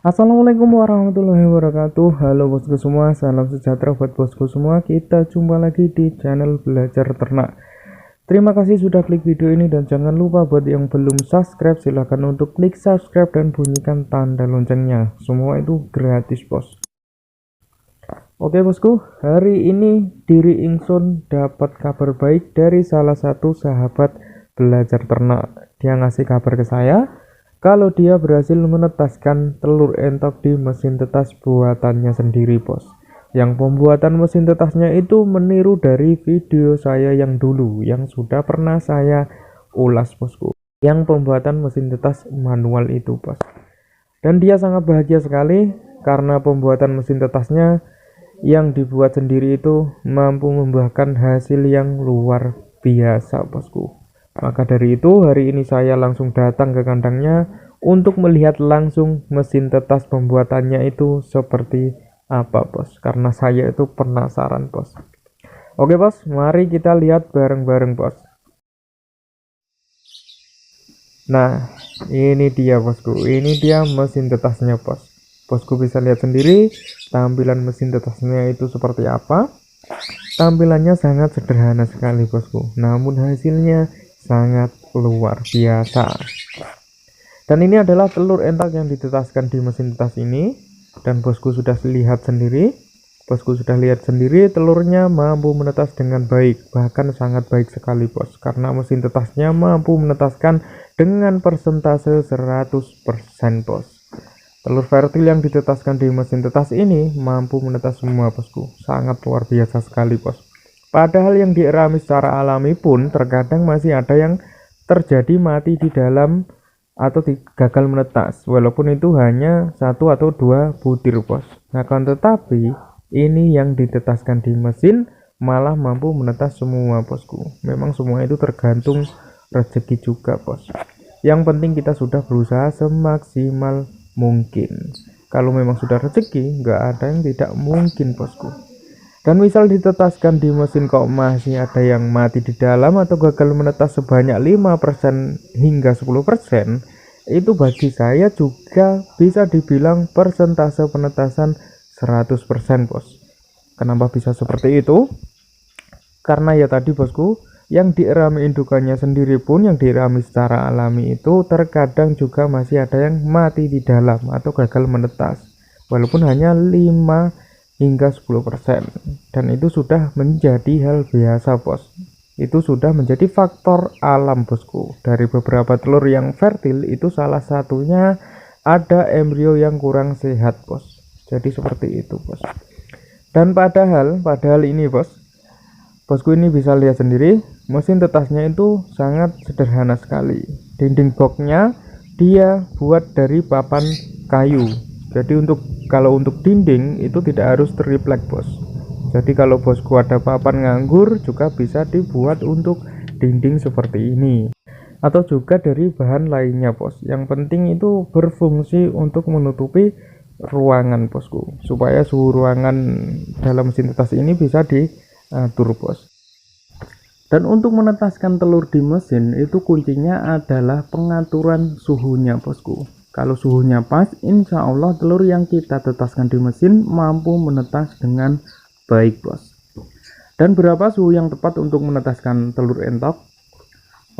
Assalamualaikum warahmatullahi wabarakatuh. Halo bosku semua, salam sejahtera buat bosku semua. Kita jumpa lagi di channel Belajar Ternak. Terima kasih sudah klik video ini, dan jangan lupa buat yang belum subscribe silahkan untuk klik subscribe dan bunyikan tanda loncengnya. Semua itu gratis bos. Oke bosku, hari ini diri Ingsun dapat kabar baik dari salah satu sahabat belajar ternak. Dia ngasih kabar ke saya kalau dia berhasil menetaskan telur entok di mesin tetas buatannya sendiri bos. Yang pembuatan mesin tetasnya itu meniru dari video saya yang dulu yang sudah pernah saya ulas bosku, yang pembuatan mesin tetas manual itu bos. Dan dia sangat bahagia sekali karena pembuatan mesin tetasnya yang dibuat sendiri itu mampu membuahkan hasil yang luar biasa bosku. Maka dari itu hari ini saya langsung datang ke kandangnya untuk melihat langsung mesin tetas pembuatannya itu seperti apa bos, karena saya itu penasaran bos. Oke bos, mari kita lihat bareng-bareng bos. Nah ini dia bosku, ini dia mesin tetasnya bos. Bosku bisa lihat sendiri tampilan mesin tetasnya itu seperti apa. Tampilannya sangat sederhana sekali bosku, namun hasilnya sangat luar biasa. Dan ini adalah telur entak yang ditetaskan di mesin tetas ini, dan bosku sudah lihat sendiri. Bosku sudah lihat sendiri telurnya mampu menetas dengan baik, bahkan sangat baik sekali bos, karena mesin tetasnya mampu menetaskan dengan persentase 100% bos. Telur fertil yang ditetaskan di mesin tetas ini mampu menetas semua bosku, sangat luar biasa sekali bos. Padahal yang dierami secara alami pun terkadang masih ada yang terjadi mati di dalam atau gagal menetas, walaupun itu hanya 1 atau 2 butir bos. Akan tetapi ini yang ditetaskan di mesin malah mampu menetas semua bosku. Memang semua itu tergantung rezeki juga bos. Yang penting kita sudah berusaha semaksimal mungkin. Kalau memang sudah rezeki, nggak ada yang tidak mungkin bosku. Dan misal ditetaskan di mesin kok masih ada yang mati di dalam atau gagal menetas sebanyak 5% hingga 10%, itu bagi saya juga bisa dibilang persentase penetasan 100% bos. Kenapa bisa seperti itu? Karena ya tadi bosku, yang dierami indukannya sendiri pun, yang dierami secara alami itu terkadang juga masih ada yang mati di dalam atau gagal menetas, walaupun hanya 5 hingga 10%. Dan itu sudah menjadi hal biasa bos. Itu sudah menjadi faktor alam bosku. Dari beberapa telur yang fertil itu salah satunya ada embrio yang kurang sehat bos. Jadi seperti itu bos. Dan padahal ini bosku ini bisa lihat sendiri, mesin tetasnya itu sangat sederhana sekali. Dinding boxnya dia buat dari papan kayu. Jadi kalau untuk dinding itu tidak harus triplek bos. Jadi kalau bosku ada papan nganggur juga bisa dibuat untuk dinding seperti ini, atau juga dari bahan lainnya bos. Yang penting itu berfungsi untuk menutupi ruangan bosku, supaya suhu ruangan dalam mesin tetas ini bisa diatur bos. Dan untuk menetaskan telur di mesin itu kuncinya adalah pengaturan suhunya bosku. Kalau suhunya pas, insya Allah telur yang kita tetaskan di mesin mampu menetas dengan baik bos. Dan berapa suhu yang tepat untuk menetaskan telur entok?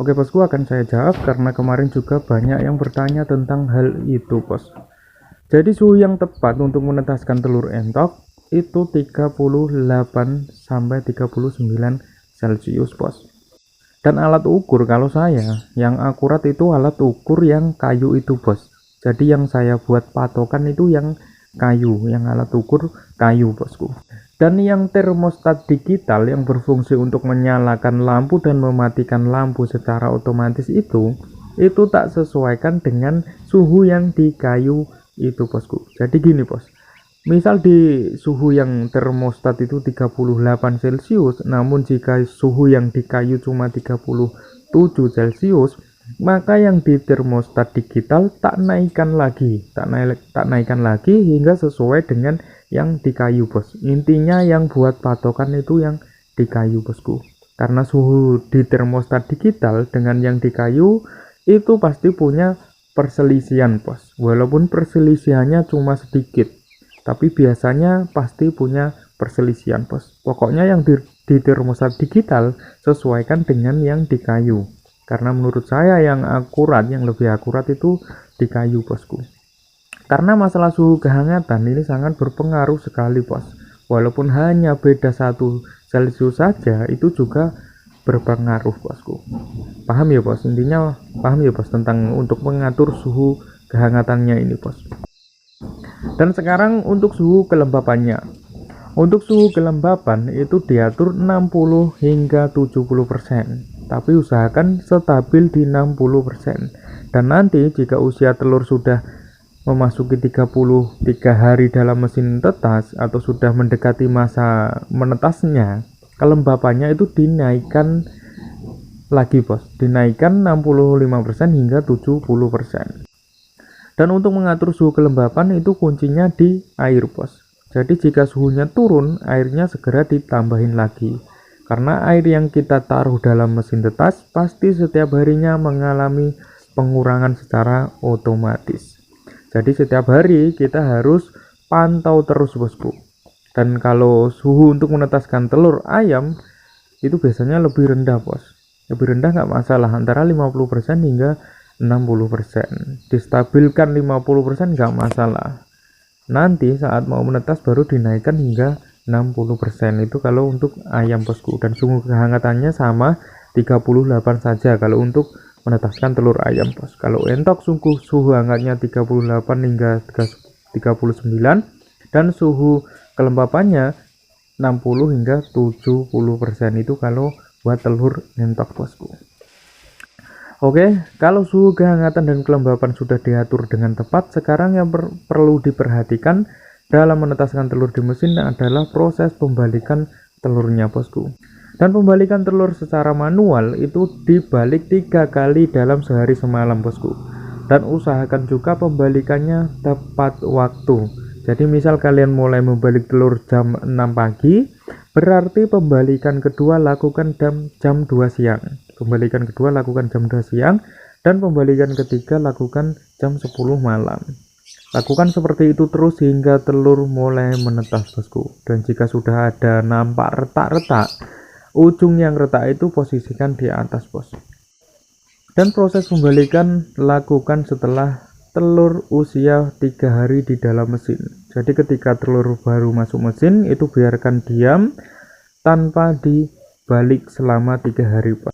Oke bosku, akan saya jawab karena kemarin juga banyak yang bertanya tentang hal itu bos. Jadi suhu yang tepat untuk menetaskan telur entok itu 38 sampai 39 Celcius bos. Dan alat ukur kalau saya yang akurat itu alat ukur yang kayu itu bos. Jadi yang saya buat patokan itu yang kayu, yang alat ukur kayu bosku. Dan yang termostat digital yang berfungsi untuk menyalakan lampu dan mematikan lampu secara otomatis itu tak sesuaikan dengan suhu yang di kayu itu bosku. Jadi gini bos, misal di suhu yang termostat itu 38 Celcius, namun jika suhu yang di kayu cuma 37 Celcius, maka yang di termostat digital tak naikkan lagi hingga sesuai dengan yang di kayu bos. Intinya yang buat patokan itu yang di kayu bosku, karena suhu di termostat digital dengan yang di kayu itu pasti punya perselisihan bos, walaupun perselisihannya cuma sedikit, tapi biasanya pasti punya perselisihan bos. Pokoknya yang di termostat digital sesuaikan dengan yang di kayu, karena menurut saya yang akurat, yang lebih akurat itu di kayu bosku. Karena masalah suhu kehangatan ini sangat berpengaruh sekali bos, walaupun hanya beda 1 Celcius saja itu juga berpengaruh bosku. Paham ya bos, intinya paham ya bos tentang untuk mengatur suhu kehangatannya ini bos. Dan sekarang untuk suhu kelembapannya. Untuk suhu kelembapan itu diatur 60 hingga 70%, tapi usahakan stabil di 60%. Dan nanti jika usia telur sudah memasuki 33 hari dalam mesin tetas atau sudah mendekati masa menetasnya, kelembapannya itu dinaikkan lagi bos, dinaikkan 65% hingga 70%. Dan untuk mengatur suhu kelembapan itu kuncinya di air bos. Jadi jika suhunya turun, airnya segera ditambahin lagi, karena air yang kita taruh dalam mesin tetas pasti setiap harinya mengalami pengurangan secara otomatis. Jadi setiap hari kita harus pantau terus bosku. Dan kalau suhu untuk menetaskan telur ayam itu biasanya lebih rendah bos, lebih rendah nggak masalah, antara 50% hingga 60%. Distabilkan 50% nggak masalah, nanti saat mau menetas baru dinaikkan hingga 60%. Itu kalau untuk ayam bosku. Dan suhu kehangatannya sama 38 saja kalau untuk menetaskan telur ayam bos. Kalau entok suhu hangatnya 38 hingga 39, dan suhu kelembapannya 60 hingga 70%. Itu kalau buat telur entok bosku. Oke, kalau suhu kehangatan dan kelembapan sudah diatur dengan tepat, sekarang yang perlu diperhatikan dalam menetaskan telur di mesin adalah proses pembalikan telurnya bosku. Dan pembalikan telur secara manual itu dibalik 3 kali dalam sehari semalam bosku. Dan usahakan juga pembalikannya tepat waktu. Jadi misal kalian mulai membalik telur jam 6 pagi, berarti pembalikan kedua lakukan jam 2 siang. Pembalikan kedua lakukan jam 2 siang, dan pembalikan ketiga lakukan jam 10 malam. Lakukan seperti itu terus hingga telur mulai menetas bosku. Dan jika sudah ada nampak retak-retak, ujung yang retak itu posisikan di atas bos. Dan proses pembalikan lakukan setelah telur usia 3 hari di dalam mesin. Jadi ketika telur baru masuk mesin itu biarkan diam tanpa dibalik selama 3 hari bos.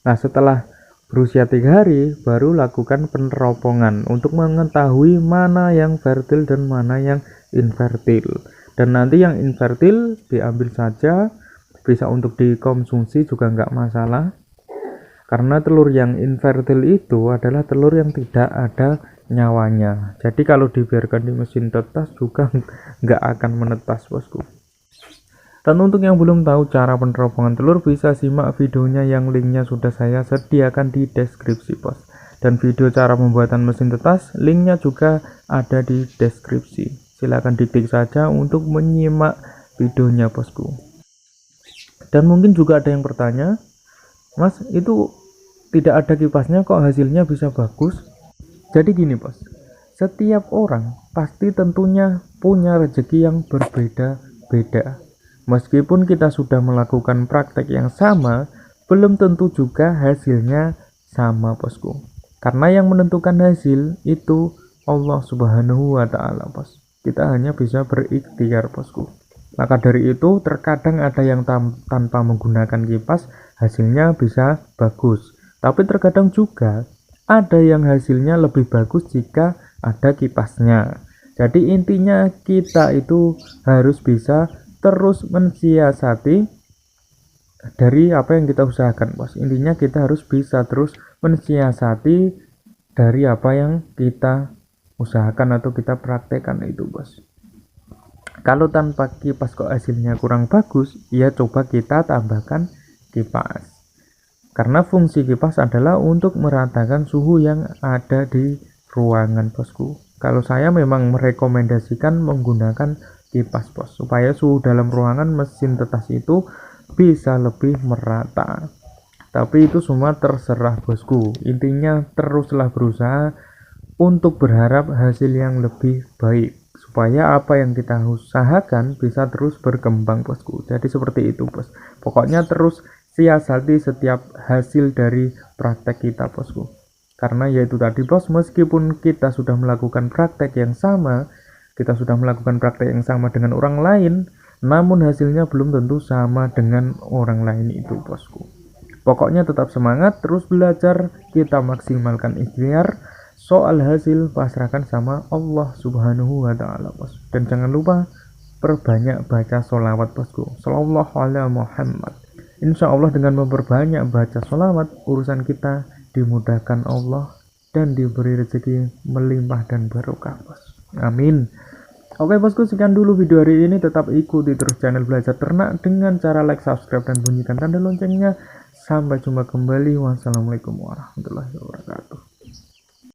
Nah setelah berusia 3 hari baru lakukan peneropongan untuk mengetahui mana yang fertil dan mana yang infertil. Dan nanti yang infertil diambil saja, bisa untuk dikonsumsi juga nggak masalah, karena telur yang infertil itu adalah telur yang tidak ada nyawanya. Jadi kalau dibiarkan di mesin tetas juga nggak akan menetas bosku. Dan untuk yang belum tahu cara peneropongan telur, bisa simak videonya yang linknya sudah saya sediakan di deskripsi bos. Dan video cara pembuatan mesin tetas linknya juga ada di deskripsi. Silahkan diklik saja untuk menyimak videonya bosku. Dan mungkin juga ada yang bertanya, Mas itu tidak ada kipasnya kok hasilnya bisa bagus? Jadi gini bos, setiap orang pasti tentunya punya rezeki yang berbeda-beda. Meskipun kita sudah melakukan praktek yang sama, belum tentu juga hasilnya sama bosku. Karena yang menentukan hasil itu Allah Subhanahu wa Ta'ala bos. Kita hanya bisa berikhtiar bosku. Maka dari itu terkadang ada yang tanpa menggunakan kipas hasilnya bisa bagus. Tapi terkadang juga ada yang hasilnya lebih bagus jika ada kipasnya. Jadi intinya kita itu harus bisa terus mensiasati dari apa yang kita usahakan bos. Intinya kita harus bisa terus mensiasati dari apa yang kita usahakan atau kita praktekkan itu bos. Kalau tanpa kipas kok hasilnya kurang bagus, ya coba kita tambahkan kipas. Karena fungsi kipas adalah untuk meratakan suhu yang ada di ruangan bosku. Kalau saya memang merekomendasikan menggunakan kipas bos, supaya suhu dalam ruangan mesin tetas itu bisa lebih merata. Tapi itu semua terserah bosku. Intinya teruslah berusaha untuk berharap hasil yang lebih baik, supaya apa yang kita usahakan bisa terus berkembang, bosku. Jadi seperti itu, bos. Pokoknya terus siasati setiap hasil dari praktek kita, bosku. Karena yaitu tadi, bos, meskipun kita sudah melakukan praktek yang sama, dengan orang lain, namun hasilnya belum tentu sama dengan orang lain itu, bosku. Pokoknya tetap semangat, terus belajar, kita maksimalkan ikhtiar. Soal hasil pasrahkan sama Allah Subhanahu wa Ta'ala, bos. Dan jangan lupa perbanyak baca sholawat, bosku. Shallallahu ala Muhammad. Insya Allah dengan memperbanyak baca sholawat, urusan kita dimudahkan Allah dan diberi rezeki melimpah dan barokah, bos. Amin. Oke, bosku, sekian dulu video hari ini. Tetap ikuti terus channel Belajar Ternak dengan cara like, subscribe, dan bunyikan tanda loncengnya. Sampai jumpa kembali. Wassalamualaikum warahmatullahi wabarakatuh.